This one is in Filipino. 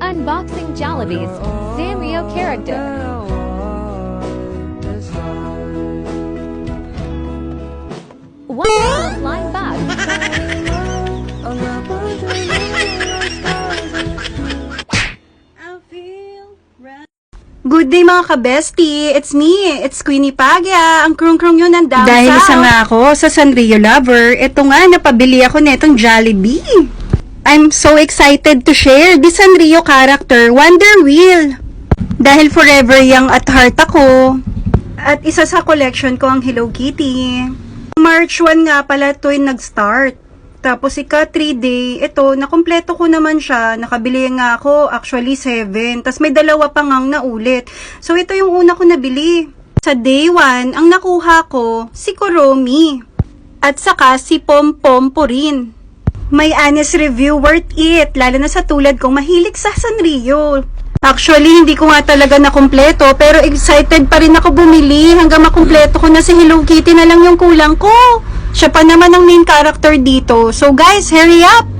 Unboxing Jollibee's Sanrio character. One little flying bag. Good day mga ka-bestie! It's me! It's Queenie Pagya! Ang krung-krung yun ng down Dahil south. isa nga ako sa Sanrio lover, ito nga napabili ako netong Jollibee. I'm so excited to share the Sanrio character, Wonder Wheel. Dahil forever young at heart ako. At isa sa collection ko ang Hello Kitty. March 1 nga pala ito yung nag-start. Tapos ika 3 day, ito, nakompleto ko naman siya. Nakabili nga ako, actually 7. Tapos may dalawa pa ngang naulit. So ito yung una ko nabili. Sa day 1, ang nakuha ko, si Kuromi. At saka si Pom-Pom po rin. May honest review, worth it. Lalo na sa tulad kong mahilig sa Sanrio. Actually, hindi ko nga talaga nakumpleto. Pero excited pa rin ako bumili. Hanggang makumpleto ko na si Hello Kitty na lang yung kulang ko. Siya pa naman ang main character dito. So guys, hurry up!